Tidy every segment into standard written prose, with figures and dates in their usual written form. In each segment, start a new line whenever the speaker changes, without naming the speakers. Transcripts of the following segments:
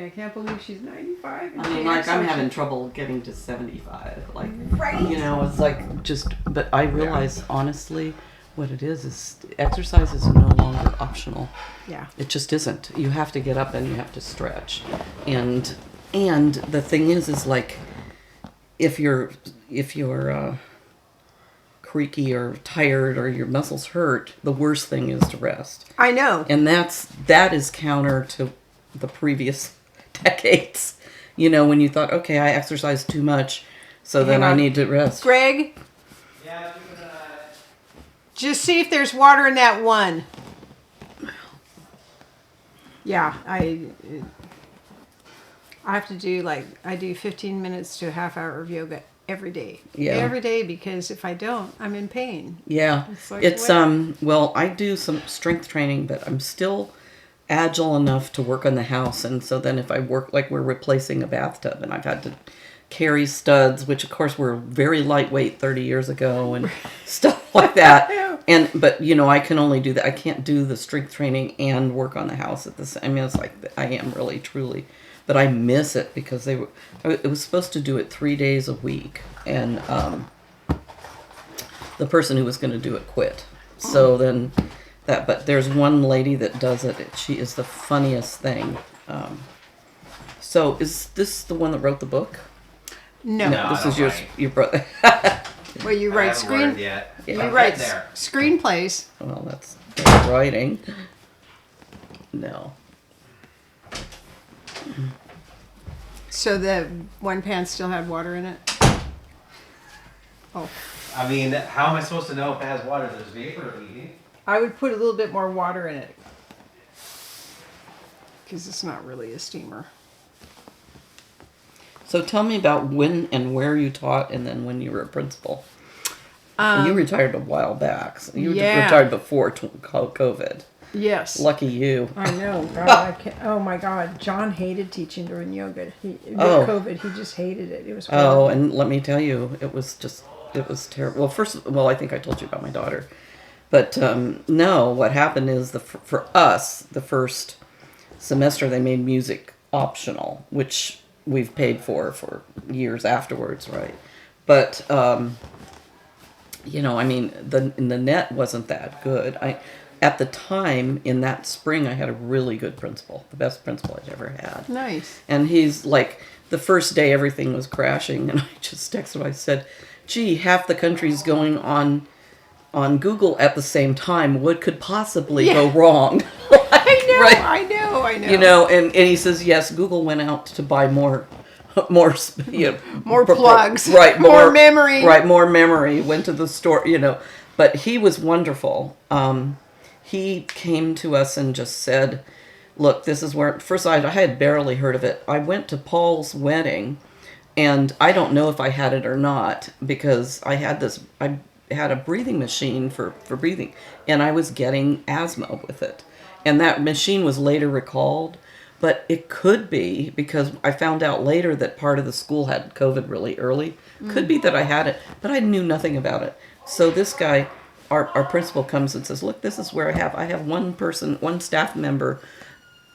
I can't believe she's 95. And
I mean, like, I'm having trouble getting to 75. Like, right. You know, it's like just, but I realize, honestly, what it is exercise is no longer optional.
Yeah.
It just isn't. You have to get up and you have to stretch. And the thing is like, if you're creaky or tired or your muscles hurt, the worst thing is to rest.
I know.
And that is counter to the previous decades. You know, when you thought, okay, I exercised too much, so then I need to rest.
Greg? Yeah, just see if there's water in that one. Yeah, I have to do I do 15 minutes to a half hour of yoga every day. Yeah. Every day, because if I don't, I'm in pain.
Yeah. It's well, I do some strength training, but I'm still agile enough to work on the house. And so then if I work, like we're replacing a bathtub and I've had to carry studs, which of course were very lightweight 30 years ago and stuff like that. But you know, I can only do that. I can't do the strength training and work on the house at the same. I mean, it's like I am really truly, but I miss it because it was supposed to do it 3 days a week, and the person who was going to do it quit. So then but there's one lady that does it. She is the funniest thing. So is this the one that wrote the book?
No,
this is your brother.
Well, you write screenplays.
Well, that's writing. No.
So the one pan still had water in it? Oh.
I mean, how am I supposed to know if it has water? There's vapor leaving.
I would put a little bit more water in it, because it's not really a steamer.
So tell me about when and where you taught, and then when you were a principal. You retired a while back. So you retired before COVID.
Yes.
Lucky you.
I know. God, oh my God. John hated teaching during yoga. COVID, he just hated it. It was horrible.
Oh, and let me tell you, it was terrible. Well, I think I told you about my daughter. But no, what happened is for us, the first semester they made music optional, which we've paid for years afterwards, right? But you know, I mean, the net wasn't that good. At the time, in that spring, I had a really good principal, the best principal I'd ever had.
Nice.
And he's like, the first day everything was crashing, and I just texted him. I said, "Gee, half the country's going on Google at the same time. What could possibly go wrong?"
I know.
You know, and he says, yes, Google went out to buy more plugs,
right? More memory,
right? More memory went to the store, you know. But he was wonderful. He came to us and just said, "Look, this is where." First, I had barely heard of it. I went to Paul's wedding, and I don't know if I had it or not because I had a breathing machine for breathing, and I was getting asthma with it. And that machine was later recalled, but it could be because I found out later that part of the school had COVID really early. Could be that I had it, but I knew nothing about it. So this guy, our principal, comes and says, "Look, this is where I have one staff member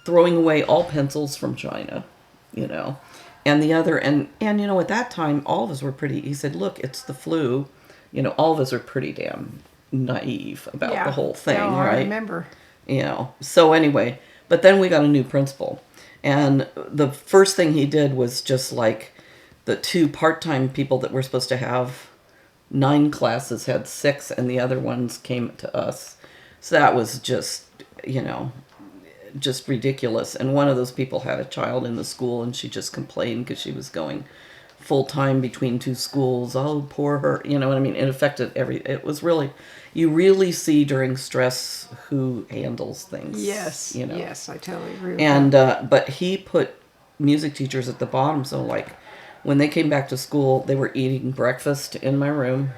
throwing away all pencils from China, you know, and the other, and you know, at that time, all of us were pretty," he said, "Look, it's the flu. You know, all of us are pretty damn naive about the whole thing, right?"
I remember.
You know, so anyway, but then we got a new principal, and the first thing he did was just like the two part-time people that were supposed to have 9 classes had 6, and the other ones came to us. So that was just, you know, just ridiculous. And one of those people had a child in the school, and she just complained because she was going full-time between 2 schools. Oh, poor her. You know what I mean? It affected it was really, you really see during stress who handles things.
Yes.
You know?
Yes, I totally agree with
and,
that.
but he put music teachers at the bottom. So like when they came back to school, they were eating breakfast in my room.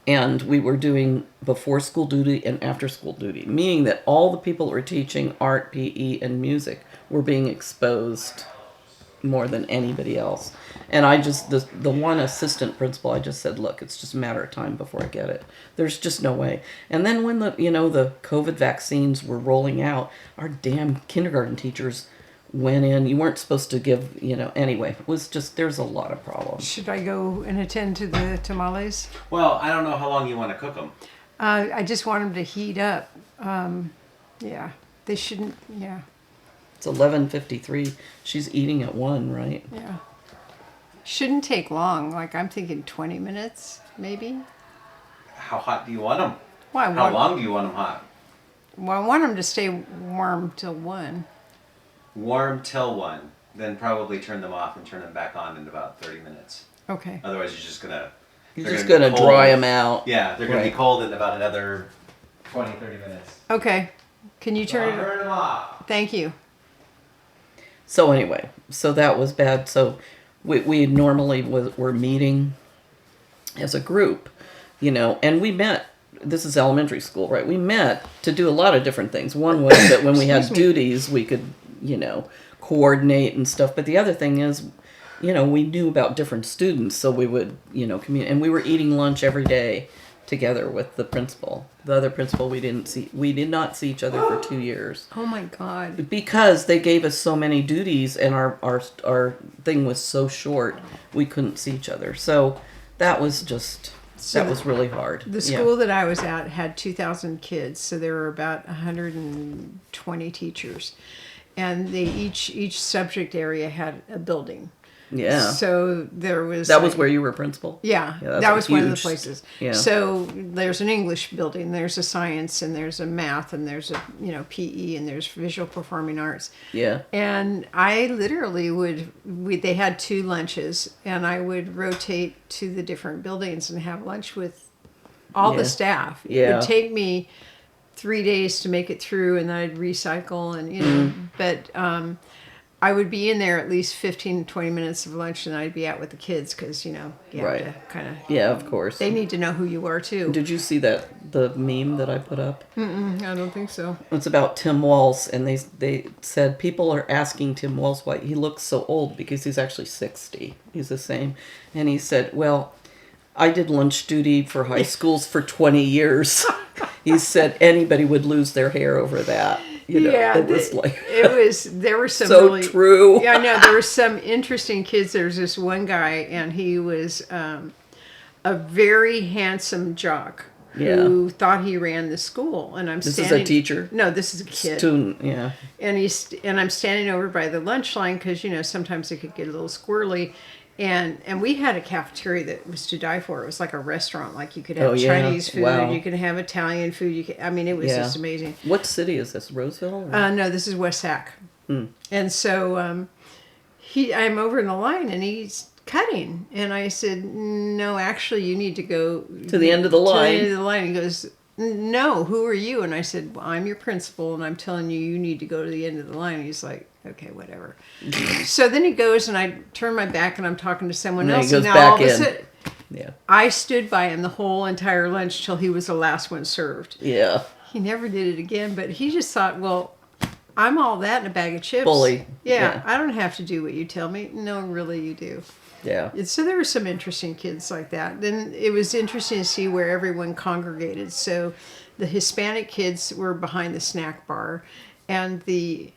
And we were doing before school duty and after school duty, meaning that all the people that were teaching art, PE, and music were being exposed more than anybody else. And I just, the one assistant principal, I just said, "Look, it's just a matter of time before I get it. There's just no way." And then when the COVID vaccines were rolling out, our damn kindergarten teachers went in. You weren't supposed to give, anyway. It was just, there's a lot of problems.
Should I go and attend to the tamales?
Well, I don't know how long you want to cook them.
I just want them to heat up. Yeah, they shouldn't. Yeah,
It's 11:53. She's eating at 1, right?
yeah. Shouldn't take long. Like I'm thinking 20 minutes, maybe.
How hot do you want them?
Well,
How long do you want them hot?
Well, I want them to stay warm till 1.
Warm till 1. Then probably turn them off and turn them back on in about 30 minutes.
Okay.
Otherwise, you're just gonna.
You're just going to dry them out.
Yeah, they're gonna
Right.
be cold in about another 20, 30 minutes.
Okay. Can you turn it?
Turn them off.
Thank you.
So anyway, so that was bad. So we normally were meeting as a group, and we met. This is elementary school, right? We met to do a lot of different things. One was that when we had duties, we could, coordinate and stuff. But the other thing is, we knew about different students, so we would, communicate. And we were eating lunch every day together with the principal. The other principal we did not see each other for 2 years.
Oh my God.
Because they gave us so many duties and our thing was so short, we couldn't see each other. So that was just, that was really hard.
The school that I was at had 2,000 kids, so there were about 120 teachers. And they each subject area had a building.
Yeah.
So there was...
That was where you were principal?
Yeah,
Yeah,
that was one of the
huge.
places.
Yeah.
So there's an English building, there's a science, and there's a math, and there's a PE, and there's visual performing arts.
Yeah.
And I literally they had 2 lunches, and I would rotate to the different buildings and have lunch with all the staff. It
Yeah.
would take me 3 days to make it through, and then I'd recycle, and but I would be in there at least 15 to 20 minutes of lunch, and I'd be out with the kids because, you
Right.
have to kind of...
Yeah, of course.
They need to know who you are, too.
Did you see the meme that I put up?
I don't think so.
It's about Tim Walz, and they said people are asking Tim Walz why he looks so old because he's actually 60. He's the same. And he said, well, I did lunch duty for high schools for 20 years. He said anybody would lose their hair over that.
Yeah,
it was like
there were some
so
really
true.
Yeah, I know there were some interesting kids. There was this one guy, and he was a very handsome jock who thought he ran the school. And
This is a teacher?
No, this is a kid.
Student, yeah.
And I'm standing over by the lunch line because sometimes it could get a little squirrely. And we had a cafeteria that was to die for. It was like a restaurant. Like you could have Chinese food,
wow.
you could have Italian food. It was just amazing.
What city is this? Roseville? Or?
No, this is West Sac. And so I'm over in the line, and he's cutting, and I said, "No, actually, you need to go
To the end of the line.
To the end of the line." He goes, "No, who are you?" And I said, "Well, I'm your principal, and I'm telling you, you need to go to the end of the line." And he's like, "Okay, whatever." So then he goes, and I turn my back, and I'm talking to someone else.
He goes
and now
back
all of a
in.
sudden,
Yeah.
I stood by him the whole entire lunch till he was the last one served.
Yeah.
He never did it again, but he just thought, well, I'm all that in a bag of chips.
Bully.
Yeah,
Yeah.
I don't have to do what you tell me. No, really, you do.
Yeah.
So there were some interesting kids like that. Then it was interesting to see where everyone congregated. So the Hispanic kids were behind the snack bar, and the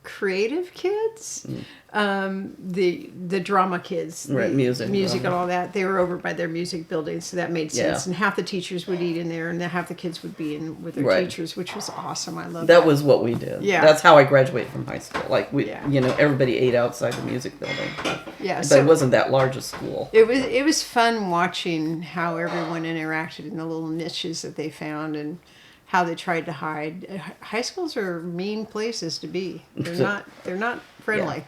creative kids, the drama kids,
Right, music
and
drama.
all that, they were over by their music building, so that made sense.
Yeah.
And half the teachers would eat in there, and half the kids would be in with their
Right.
teachers, which was awesome. I love
That was what we did.
Yeah.
That's how I graduated from high school. Like
Yeah.
everybody ate outside the music building.
Yeah,
But
so
it wasn't that large a school.
it was fun watching how everyone interacted in the little niches that they found and how they tried to hide. High schools are mean places to be. They're not friendly.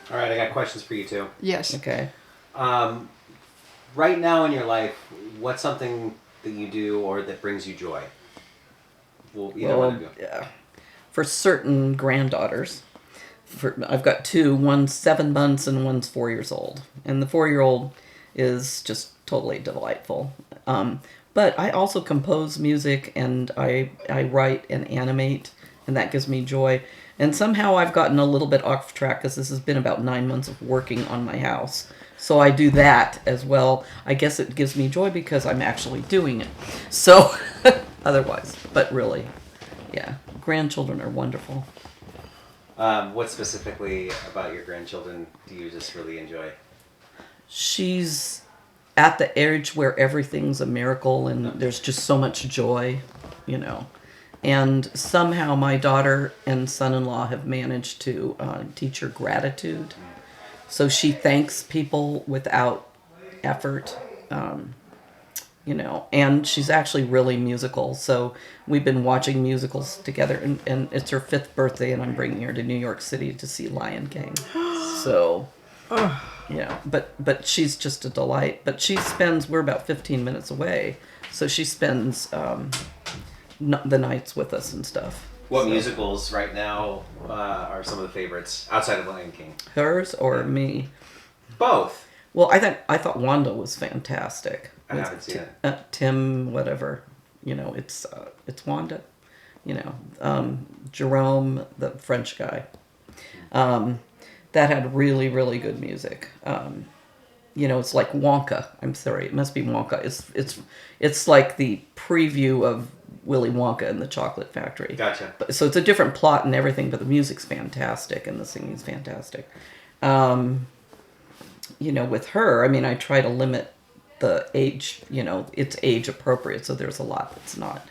All right, I got questions for you too.
Yes.
Okay.
Right now in your life, what's something that you do or that brings you joy? Well, either one of you.
Yeah. For certain granddaughters, I've got 2. One's 7 months and one's 4 years old. And the 4-year-old is just totally delightful. But I also compose music, and I write and animate, and that gives me joy. And somehow I've gotten a little bit off track because this has been about 9 months of working on my house. So I do that as well. I guess it gives me joy because I'm actually doing it. So otherwise, but really, yeah, grandchildren are wonderful.
What specifically about your grandchildren do you just really enjoy?
She's at the age where everything's a miracle and there's just so much joy, you know. And somehow my daughter and son-in-law have managed to teach her gratitude. So she thanks people without effort, you know, and she's actually really musical. So we've been watching musicals together, and it's her 5th birthday, and I'm bringing her to New York City to see Lion King. So, yeah, but she's just a delight. But we're about 15 minutes away, so she spends the nights with us and stuff.
What musicals right now are some of the favorites outside of Lion King?
Hers or me?
Both.
Well, I thought Wanda was fantastic.
I haven't seen it.
Tim, whatever, you know, it's Wanda, you know, Jerome, the French guy, that had really, really good music. You know, it's like Wonka. I'm sorry, it must be Wonka. It's like the preview of Willy Wonka and the Chocolate Factory.
Gotcha.
So it's a different plot and everything, but the music's fantastic and the singing's fantastic. You know, with her, I mean, I try to limit the age, you know, it's age appropriate, so there's a lot that's not.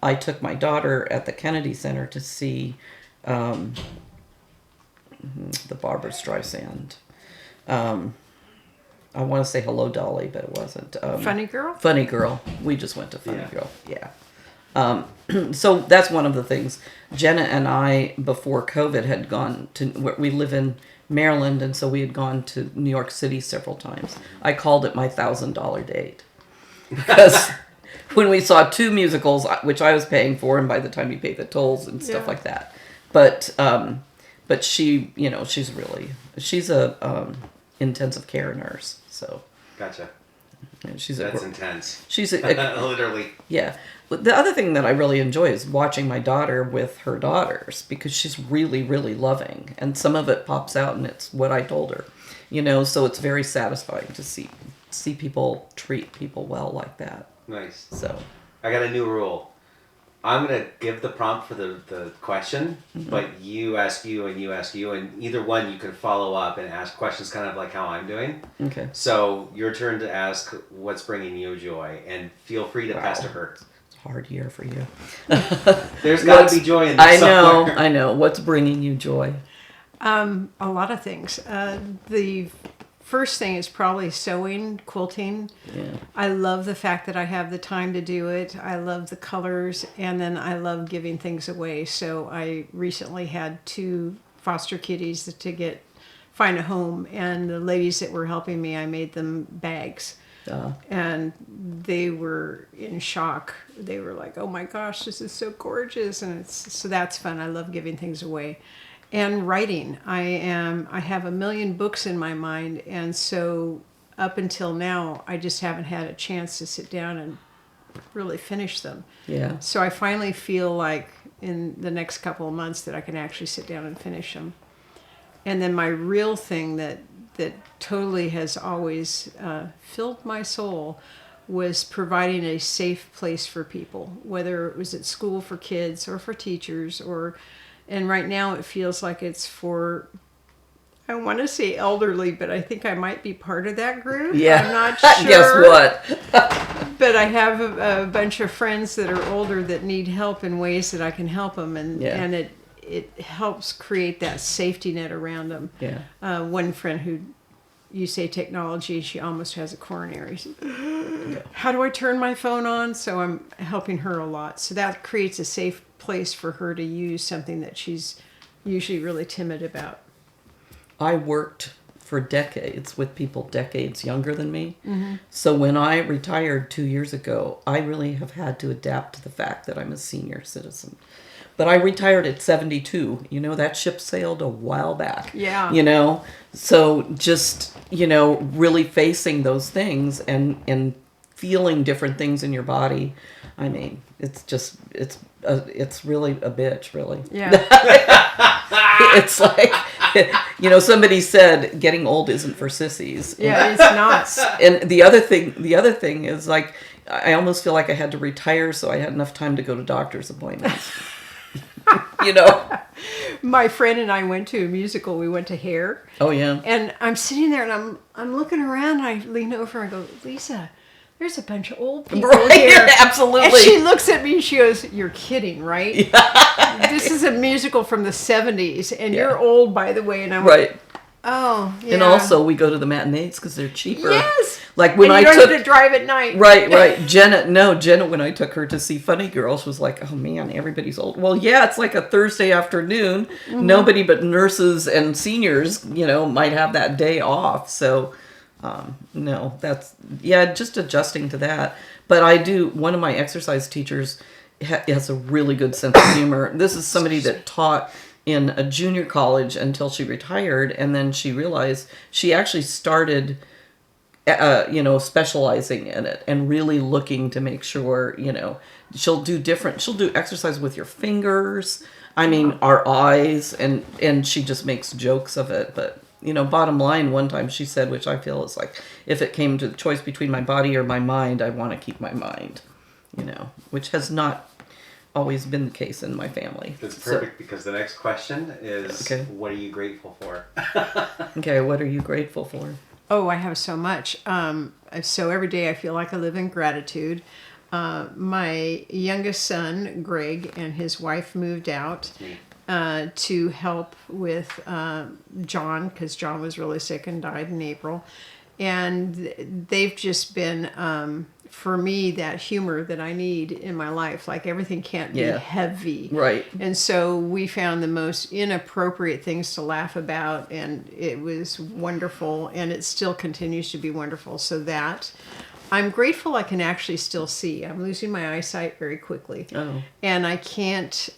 I took my daughter at the Kennedy Center to see the Barbra Streisand. I want to say Hello Dolly, but it wasn't.
Funny Girl?
Funny Girl. We just went to Funny Girl, yeah. So that's one of the things. Jenna and I, before COVID, had gone to, we live in Maryland, and so we had gone to New York City several times. I called it my $1,000 date. Because when we saw 2 musicals, which I was paying for, and by the time you pay the tolls and stuff like that. But she, you know, she's a intensive care nurse, so.
Gotcha.
That's
intense.
She's
literally.
Yeah. But the other thing that I really enjoy is watching my daughter with her daughters, because she's really, really loving, and some of it pops out, and it's what I told her, you know. So it's very satisfying to see people treat people well like that.
Nice.
So
I got a new rule. I'm gonna give the prompt for the question, but you ask you, and either one you can follow up and ask questions, kind of like how I'm doing.
Okay.
So your turn to ask what's bringing you joy, and feel free to pester her.
It's a hard year for you.
There's got to be joy in this somewhere.
I know. What's bringing you joy?
A lot of things. The first thing is probably sewing, quilting.
Yeah.
I love the fact that I have the time to do it. I love the colors, and then I love giving things away. So I recently had 2 foster kitties to find a home, and the ladies that were helping me, I made them bags. And they were in shock. They were like, "Oh my gosh, this is so gorgeous!" And so that's fun. I love giving things away. And writing. I have a million books in my mind, and so up until now, I just haven't had a chance to sit down and really finish them.
Yeah.
So I finally feel like in the next couple of months that I can actually sit down and finish them. And then my real thing that totally has always filled my soul was providing a safe place for people, whether it was at school for kids or for teachers, and right now it feels like it's for, I want to say elderly, but I think I might be part of that group.
Yeah.
I'm not sure.
Guess what?
But I have a bunch of friends that are older that need help in ways that I can help them, and it helps create that safety net around them.
Yeah.
One friend who, you say technology, she almost has a coronary. How do I turn my phone on? So I'm helping her a lot. So that creates a safe place for her to use something that she's usually really timid about.
I worked for decades with people decades younger than me. Mm-hmm. So when I retired 2 years ago, I really have had to adapt to the fact that I'm a senior citizen. But I retired at 72. You know, that ship sailed a while back.
Yeah.
You know, so just, you know, really facing those things and feeling different things in your body. I mean, it's really a bitch, really.
Yeah.
It's like, you know, somebody said getting old isn't for sissies.
Yeah, it's not.
And the other thing is, like, I almost feel like I had to retire so I had enough time to go to doctor's appointments. You know?
My friend and I went to a musical. We went to Hair.
Oh yeah.
And I'm sitting there and I'm looking around and I lean over and go, Lisa, there's a bunch of old people
Right,
here.
absolutely.
And she looks at me and she goes, you're kidding, right? Yeah. This is a musical from the 70s and you're old, by the way. And I'm
Right.
like, oh, yeah.
And also, we go to the matinees because they're cheaper.
Yes.
Like when
and you
I
don't
took
have to drive at night.
right. Jenna, when I took her to see Funny Girl, she was like, "Oh man, everybody's old." Well, yeah, it's like a Thursday afternoon.
Mm-hmm.
Nobody but nurses and seniors, might have that day off. So, no, that's just adjusting to that. But I do. One of my exercise teachers has a really good sense of humor. This is somebody that taught in a junior college until she retired, and then she realized she actually started specializing in it and really looking to make sure, she'll do exercise with your fingers. I mean, our eyes, and she just makes jokes of it. But, bottom line, one time she said, which I feel is like, if it came to the choice between my body or my mind, I want to keep my mind, which has not always been the case in my family.
That's perfect because the next question is,
okay.
What are you grateful for?
Okay, what are you grateful for?
Oh, I have so much. So every day I feel like I live in gratitude. My youngest son, Greg, and his wife moved out to help with John, because John was really sick and died in April. And they've just been, for me, that humor that I need in my life. Like everything can't be heavy.
Right.
And so we found the most inappropriate things to laugh about, and it was wonderful, and it still continues to be wonderful. So that I'm grateful I can actually still see. I'm losing my eyesight very quickly.
Oh.
And I can't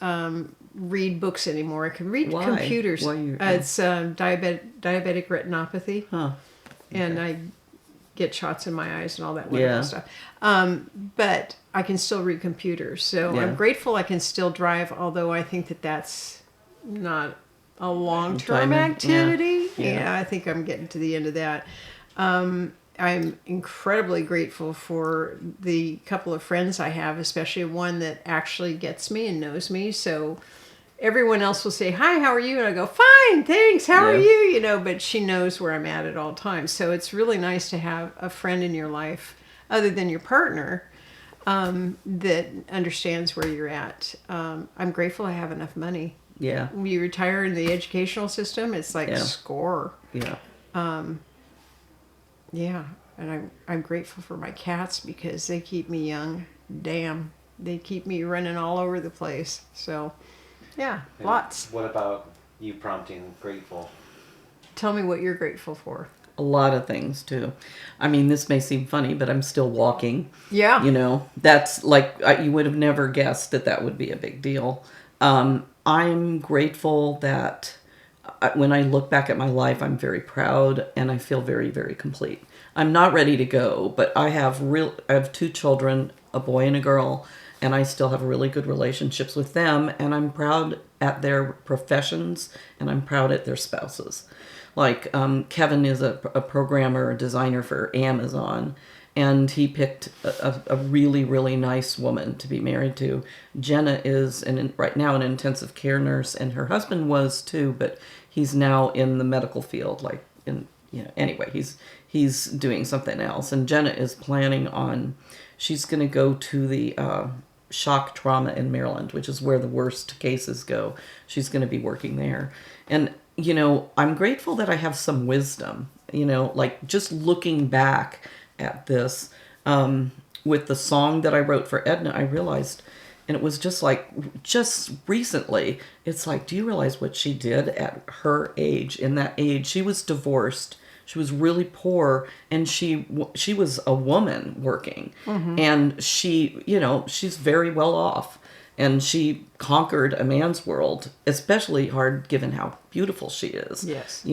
read books anymore. I can read
Why?
computers.
Why you,
It's diabetic retinopathy.
Huh.
And I get shots in my eyes and all that wonderful stuff. But I can still read computers. So I'm grateful I can still drive, although I think that's not a long-term activity. Yeah, I think I'm getting to the end of that. I'm incredibly grateful for the couple of friends I have, especially one that actually gets me and knows me. So everyone else will say, hi, how are you? And I go, fine, thanks, how are you? But she knows where I'm at all times. So it's really nice to have a friend in your life, other than your partner, that understands where you're at. I'm grateful I have enough money.
Yeah.
When you retire in the educational system, it's like score.
Yeah.
Yeah. And I'm grateful for my cats because they keep me young. Damn. They keep me running all over the place. So... yeah,
And
lots.
What about you prompting grateful?
Tell me what you're grateful for.
A lot of things, too. I mean, this may seem funny, but I'm still walking.
Yeah.
That's like, you would have never guessed that would be a big deal. I'm grateful that when I look back at my life, I'm very proud and I feel very, very complete. I'm not ready to go, but I have 2 children, a boy and a girl, and I still have really good relationships with them, and I'm proud at their professions, and I'm proud at their spouses. Like, Kevin is a programmer, a designer for Amazon, and he picked a really, really nice woman to be married to. Jenna is right now an intensive care nurse, and her husband was too, but he's now in the medical field, anyway, he's doing something else. And Jenna is planning on, she's going to go to the shock trauma in Maryland, which is where the worst cases go. She's going to be working there. And, I'm grateful that I have some wisdom, like just looking back at this, with the song that I wrote for Edna, I realized, and it was just recently, it's like, do you realize what she did at her age? In that age, she was divorced. She was really poor, and she was a woman working, and she's very well off, and she conquered a man's world, especially hard given how beautiful she is.
Yes.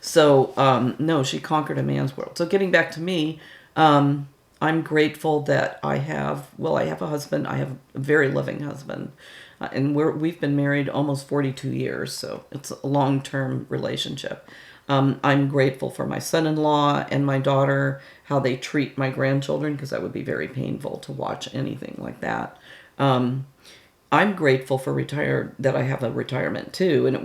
So no, she conquered a man's world. So getting back to me, I'm grateful that I have a husband. I have a very loving husband, and we've been married almost 42 years, so it's a long-term relationship. I'm grateful for my son-in-law and my daughter, how they treat my grandchildren, because that would be very painful to watch anything like that. I'm grateful for that I have a retirement too. And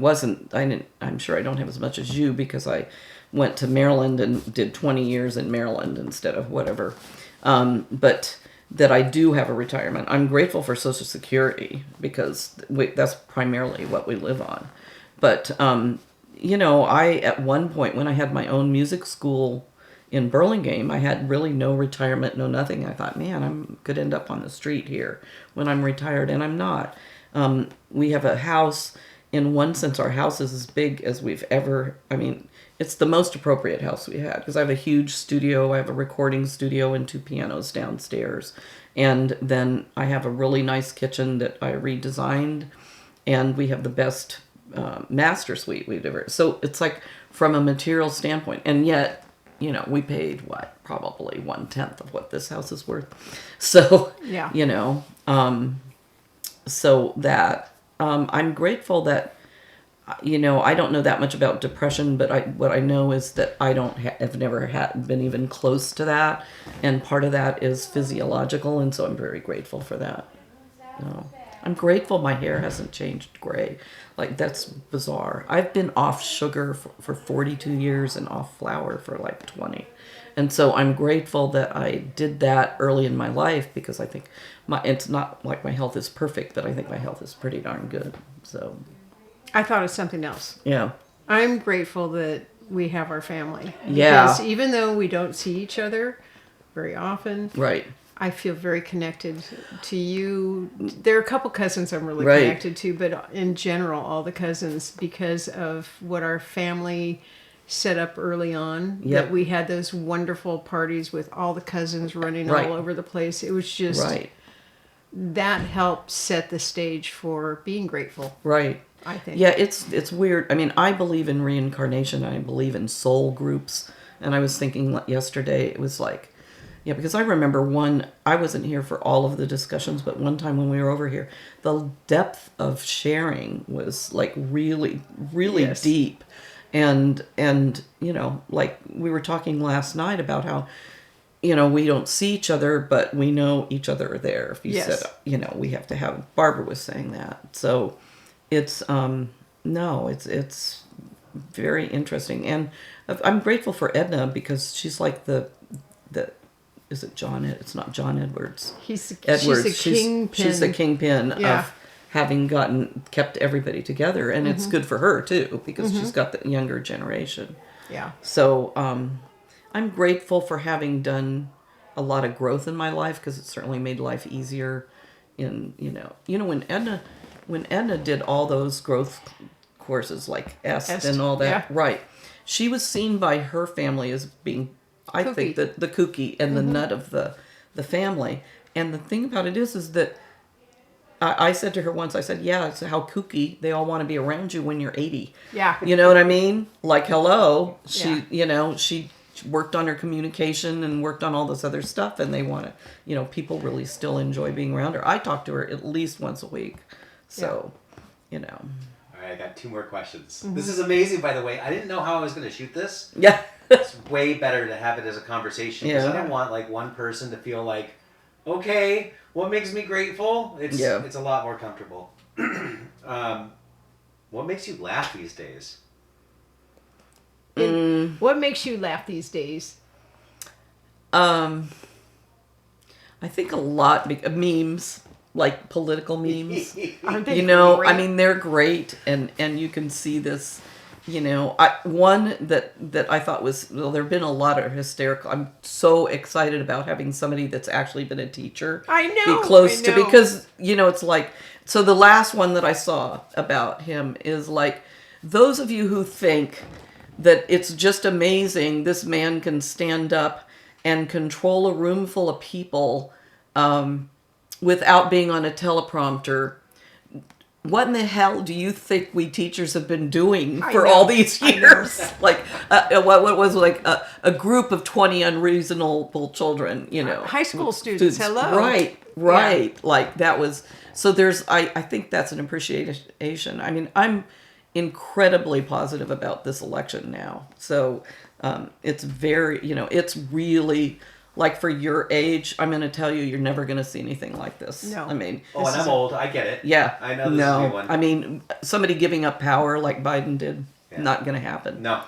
I'm sure I don't have as much as you because I went to Maryland and did 20 years in Maryland instead of whatever. But that I do have a retirement. I'm grateful for Social Security because that's primarily what we live on. But, at one point when I had my own music school in Burlingame, I had really no retirement, no nothing. I thought, man, I could end up on the street here when I'm retired, and I'm not. We have a house. In one sense, our house is as big as we've ever. I mean, it's the most appropriate house we had because I have a huge studio. I have a recording studio and 2 pianos downstairs, and then I have a really nice kitchen that I redesigned, and we have the best master suite we've ever. So it's like from a material standpoint, and yet. We paid probably 1/10 of what this house is worth. So,
Yeah.
So that, I'm grateful that, I don't know that much about depression, but what I know is that I have never been even close to that. And part of that is physiological. And so I'm very grateful for that. I'm grateful my hair hasn't changed gray. Like, that's bizarre. I've been off sugar for 42 years and off flour for like 20. And so I'm grateful that I did that early in my life because I think it's not like my health is perfect, but I think my health is pretty darn good. So
I thought of something else.
yeah.
I'm grateful that we have our family.
Yeah.
Because even though we don't see each other very often,
Right.
I feel very connected to you. There are a couple cousins I'm really
Right.
connected to, but in general, all the cousins, because of what our family set up early on,
Yep.
that we had those wonderful parties with all the cousins running
Right.
all over the place. It was just,
Right.
that helped set the stage for being grateful,
Right.
I think.
Yeah, it's weird. I mean, I believe in reincarnation. I believe in soul groups. And I was thinking yesterday, it was like, yeah, because I remember I wasn't here for all of the discussions, but one time when we were over here, the depth of sharing was like really, really
Yes.
deep. And like we were talking last night about how, we don't see each other, but we know each other are there. If you
Yes.
said, we have to have, Barbara was saying that. So it's, no, it's very interesting. And I'm grateful for Edna because she's like is it John? It's not John Edwards.
She's
Edwards.
the kingpin.
She's the kingpin
Yeah.
of having kept everybody together, and it's good for her too because she's got the younger generation.
Yeah.
So I'm grateful for having done a lot of growth in my life because it certainly made life easier. When Edna did all those growth courses like EST and all that,
yeah.
right? She was seen by her family as being, I think,
Kooky.
the kooky and the nut of the family. And the thing about it is that I said to her once, I said, yeah, it's how kooky they all want to be around you when you're 80.
Yeah.
You know what I mean? Like, hello. She,
Yeah.
she worked on her communication and worked on all this other stuff, and they want to, people really still enjoy being around her. I talk to her at least once a week. So,
All right, I got 2 more questions. This is amazing, by the way. I didn't know how I was going to shoot this.
Yeah.
It's way better to have it as a conversation because
Yeah.
I don't want like one person to feel like, okay, what makes me grateful? It's a lot more comfortable. What makes you laugh these days?
What makes you laugh these days?
I think a lot memes, like political memes.
Aren't they
I
great?
mean, they're great, and you can see this. One that I thought was, there have been a lot of hysterical. I'm so excited about having somebody that's actually been a teacher.
I know.
Be close
I
to,
know.
because it's like, so the last one that I saw about him is like, those of you who think that it's just amazing this man can stand up and control a room full of people without being on a teleprompter. What in the hell do you think we teachers have been doing for all these years? Like, what was like a group of 20 unreasonable children,
High school students, hello.
Right.
Yeah.
Like that was, so I think that's an appreciation. I mean, I'm incredibly positive about this election now. So it's very, it's really like for your age, I'm going to tell you, you're never going to see anything like this.
No.
I mean,
Oh, and I'm old. I get it.
yeah.
I know this is a new one.
I mean, somebody giving up power like Biden did,
Yeah.
not going to happen.
No.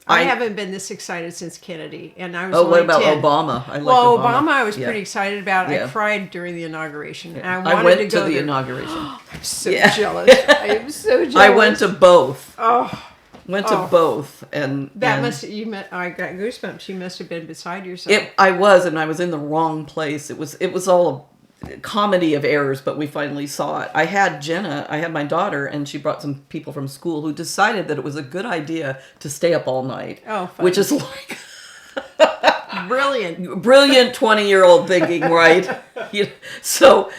I haven't been this excited since Kennedy, and I was
Oh,
only
what about
10.
Obama? I like
Well, Obama, I was
Yeah.
pretty excited about.
Yeah.
I cried during the inauguration. And I
I
wanted
went
to
to
go
the
there.
inauguration.
I'm so
Yeah.
jealous. I am so jealous.
I went to both.
Oh,
Went to both, and
that
and
must you met. I got goosebumps. You must have been beside yourself.
I was, and I was in the wrong place. It was all a comedy of errors, but we finally saw it. I had my daughter, and she brought some people from school who decided that it was a good idea to stay up all night.
Oh, fun.
Which is like
Brilliant.
brilliant 20-year-old thinking, right? So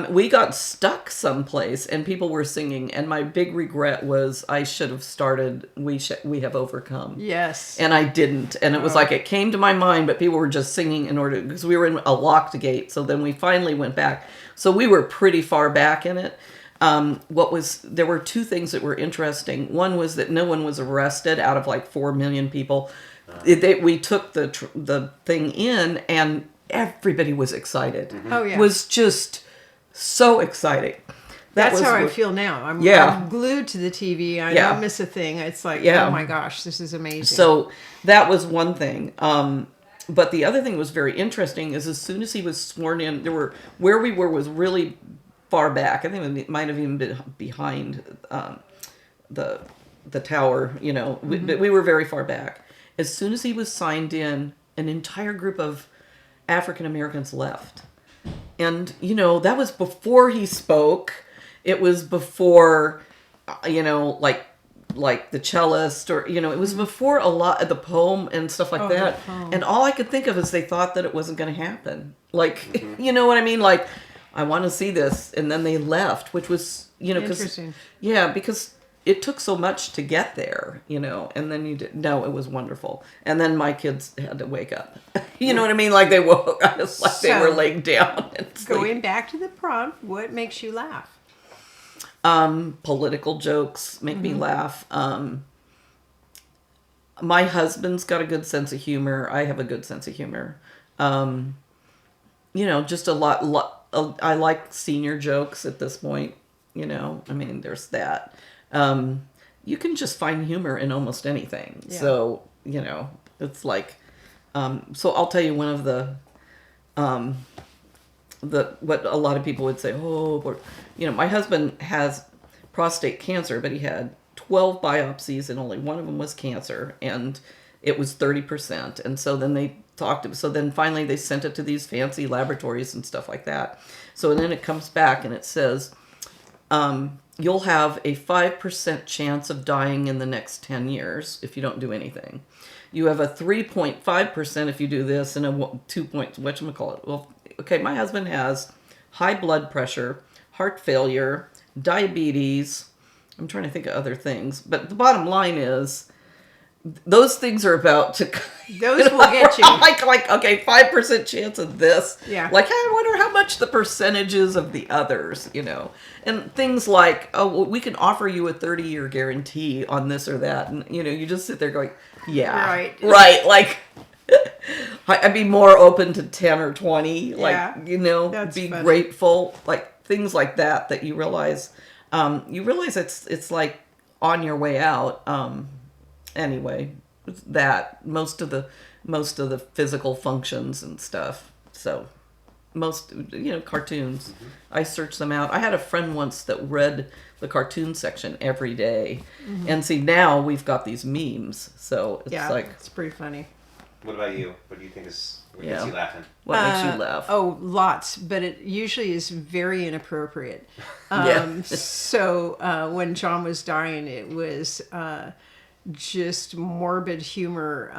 we got stuck someplace, and people were singing, and my big regret was I should have started we have overcome.
Yes.
And I didn't. And it was like it came to my mind, but people were just singing in order, because we were in a locked gate. So then we finally went back. So we were pretty far back in it. There were two things that were interesting. One was that no one was arrested out of like 4 million people. We took the thing in, and everybody was excited.
Oh yeah.
It was just so exciting.
That's how I feel now. I'm glued to the TV. I don't miss a thing. It's like, oh my gosh, this is amazing.
So that was one thing. But the other thing that was very interesting is as soon as he was sworn in, where we were was really far back. I think it might have even been behind the tower. We were very far back. As soon as he was signed in, an entire group of African Americans left. And, that was before he spoke. It was before, like the cellist, or, it was before a lot of the poem and stuff like that. And all I could think of is they thought that it wasn't going to happen. Like, you know what I mean? Like, I want to see this. And then they left, which was,
interesting.
Because it took so much to get there, and then it was wonderful. And then my kids had to wake up. You know what I mean? Like they woke up, like they were laying down.
Going back to the prompt, what makes you laugh?
Political jokes make me laugh. My husband's got a good sense of humor. I have a good sense of humor. Just a lot. I like senior jokes at this point. I mean, there's that. You can just find humor in almost anything. Yeah. So, it's like, so I'll tell you one of what a lot of people would say, my husband has prostate cancer, but he had 12 biopsies and only one of them was cancer, and it was 30%. And so then finally they sent it to these fancy laboratories and stuff like that. So then it comes back and it says, you'll have a 5% chance of dying in the next 10 years if you don't do anything. You have a 3.5% if you do this, and a whatchamacallit. Well, okay, my husband has high blood pressure, heart failure, diabetes. I'm trying to think of other things. But the bottom line is, those things are about to...
Those will get you.
like, okay, 5% chance of this.
Yeah.
Like, I wonder how much the percentage is of the others, And things like, we can offer you a 30-year guarantee on this or that. And, you just sit there going, yeah.
Right.
Right. Like, I'd be more open to 10 or 20. Like,
That's
be
funny.
grateful. Like, things like that you realize. It's like on your way out. Anyway, that most of the physical functions and stuff. So most cartoons, I search them out. I had a friend once that read the cartoon section every day, and see, now we've got these memes. So it's
it's pretty funny.
What about you? What do you think gets you laughing?
What makes you laugh?
Oh, lots, but it usually is very inappropriate. So when John was dying, it was just morbid humor.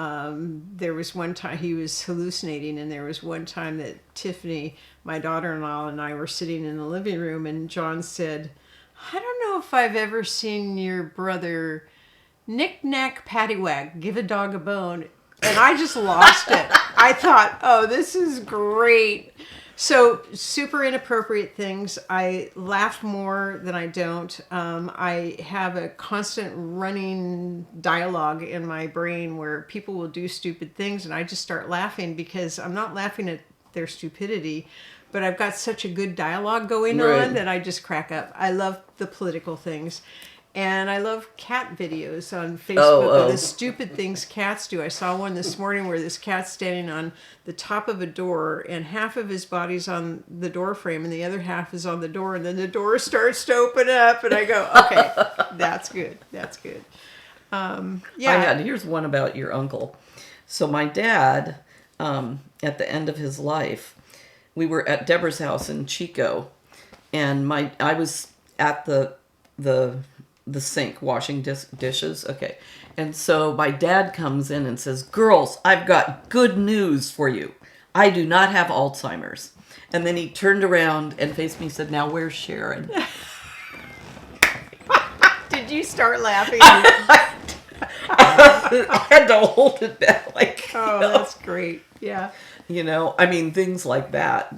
There was one time he was hallucinating, and there was one time that Tiffany, my daughter-in-law, and I were sitting in the living room, and John said, I don't know if I've ever seen your brother knick-knack paddywhack, give a dog a bone. And I just lost it. I thought, oh, this is great. So, super inappropriate things. I laugh more than I don't. I have a constant running dialogue in my brain where people will do stupid things and I just start laughing because I'm not laughing at their stupidity, but I've got such a good dialogue going
Right.
on that I just crack up. I love the political things. And I love cat videos on Facebook of the stupid things cats do. I saw one this morning where this cat's standing on the top of a door and half of his body's on the door frame and the other half is on the door and then the door starts to open up and I go, okay, that's good. That's good.
Here's one about your uncle. So my dad, at the end of his life, we were at Deborah's house in Chico, and I was at the sink washing dishes. Okay. And so my dad comes in and says, "Girls, I've got good news for you. I do not have Alzheimer's." And then he turned around and faced me and said, "Now where's Sharon?"
Did you start laughing?
I had to hold it back. Like,
Oh, that's great. Yeah.
I mean, things like that,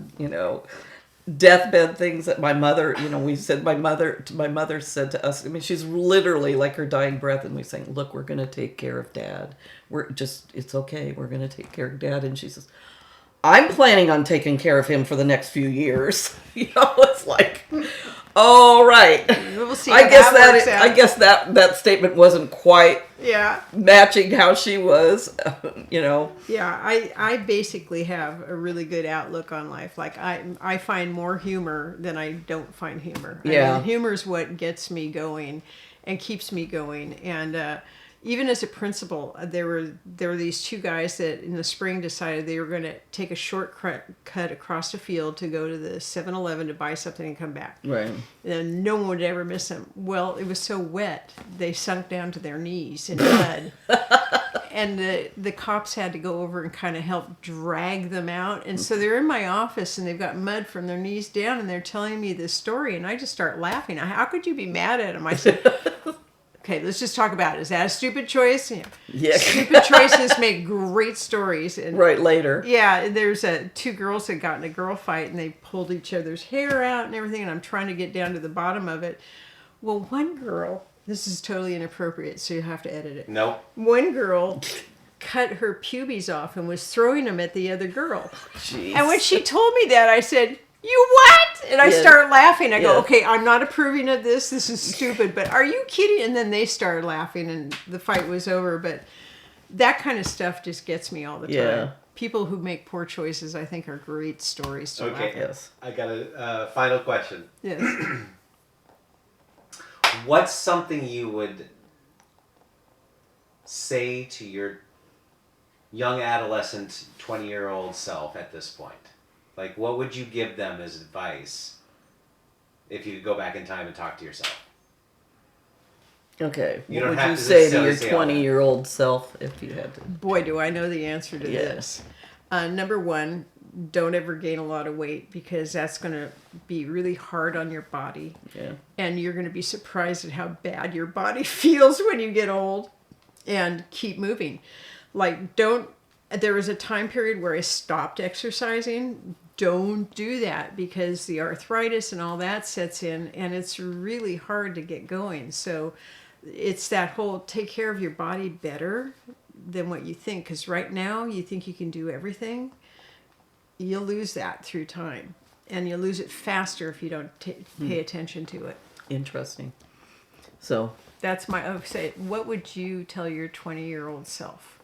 deathbed things that my mother, we said, my mother said to us, I mean, she's literally like her dying breath, and we saying, "Look, we're going to take care of Dad. It's okay. We're going to take care of Dad." And she says, "I'm planning on taking care of him for the next few years." It's like, all right.
We'll see.
I guess
how works out.
I guess that statement wasn't quite
Yeah.
matching how she was,
Yeah, I basically have a really good outlook on life. Like I find more humor than I don't find humor.
Yeah.
I mean, humor is what gets me going and keeps me going. And even as a principal, there were these two guys that in the spring decided they were going to take a shortcut across the field to go to the 7-Eleven to buy something and come back.
Right.
And no one would ever miss them. Well, it was so wet, they sunk down to their knees in mud. And the cops had to go over and kind of help drag them out. And so they're in my office and they've got mud from their knees down and they're telling me this story. And I just start laughing. How could you be mad at them? I said, okay, let's just talk about it. Is that a stupid choice?
Yeah.
Stupid choices make great stories. And
Right, later.
yeah, there's two girls that got in a girl fight and they pulled each other's hair out and everything, and I'm trying to get down to the bottom of it. Well, one girl, this is totally inappropriate, so you have to edit it.
Nope.
One girl cut her pubes off and was throwing them at the other girl.
Jeez.
And when she told me that, I said, "You what?" And I
Yeah.
start laughing. I go,
Yeah.
"Okay, I'm not approving of this. This is stupid, but are you kidding?" And then they started laughing and the fight was over. But that kind of stuff just gets me all the time.
Yeah.
People who make poor choices, I think, are great stories to laugh at.
Yes.
I got a final question.
Yes.
What's something you would say to your young adolescent 20-year-old self at this point? Like, what would you give them as advice if you could go back in time and talk to yourself?
Okay.
You
What
don't
would
have
you
to
say to your
necessarily say all that.
20-year-old self if you had to?
Boy, do I know the answer to
Yeah.
this. Number one, don't ever gain a lot of weight because that's going to be really hard on your body.
Yeah.
And you're going to be surprised at how bad your body feels when you get old. And keep moving. Like, there was a time period where I stopped exercising. Don't do that because the arthritis and all that sets in and it's really hard to get going. So it's that whole take care of your body better than what you think. Because right now you think you can do everything. You'll lose that through time. And you'll lose it faster if you don't pay attention to it.
Interesting. So
That's I would say, what would you tell your 20-year-old self?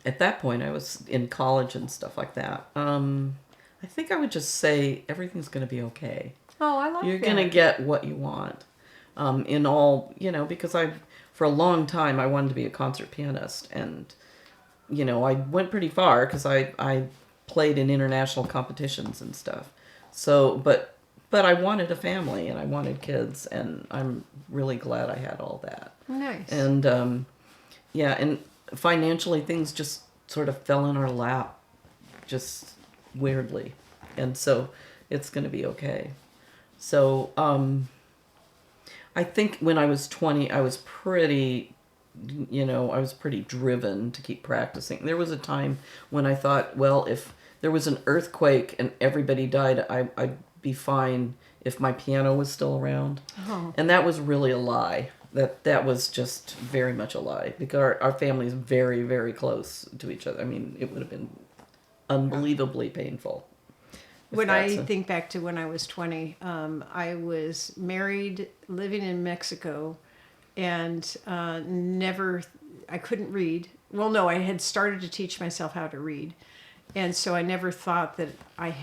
at that point, I was in college and stuff like that. I think I would just say everything's going to be okay.
Oh, I like
You're
that.
going to get what you want. In all, because for a long time, I wanted to be a concert pianist. And, I went pretty far because I played in international competitions and stuff. So, but I wanted a family and I wanted kids. And I'm really glad I had all that.
Nice.
And, and financially, things just sort of fell in our lap. Just weirdly, and so it's going to be okay. So I think when I was 20 I was pretty driven to keep practicing. There was a time when I thought, well, if there was an earthquake and everybody died, I'd be fine if my piano was still around.
Oh.
And that was really a lie. That was just very much a lie, because our family is very, very close to each other. I mean, it would have been unbelievably painful.
When I think back to when I was 20, I was married, living in Mexico, and I couldn't read. Well, no, I had started to teach myself how to read. And so I never thought that I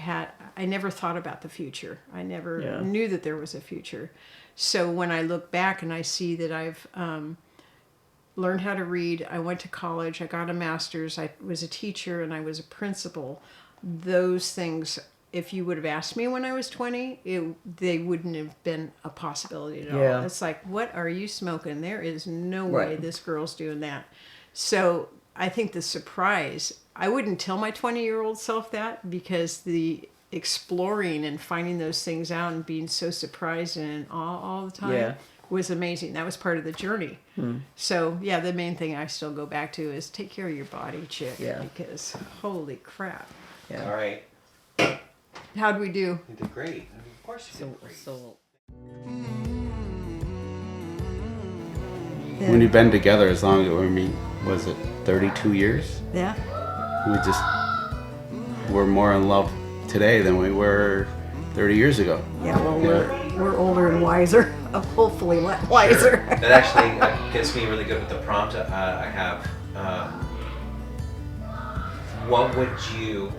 never thought about the future. I never knew that there was a future. So when I look back and I see that I've learned how to read, I went to college, I got a master's, I was a teacher, and I was a principal. Those things, if you would have asked me when I was 20, they wouldn't have been a possibility at all.
Yeah.
It's like, what are you smoking? There is no way this girl's doing that. So I think the surprise, I wouldn't tell my 20-year-old self that, because the exploring and finding those things out and being so surprised and in awe all the time was amazing. That was part of the journey. So yeah, the main thing I still go back to is take care of your body, chick.
Yeah.
Because holy crap.
Yeah.
All right.
How'd we do?
You did great. I mean, of course you did great.
So
When you've been together as long as, I mean, was it 32 years?
Yeah.
We're more in love today than we were 30 years ago.
Yeah, well, we're older and wiser. Hopefully wiser.
Sure. That actually gets me really good with the prompt I have.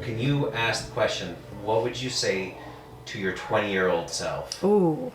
Can you ask the question, what would you say to your 20-year-old self?
Ooh.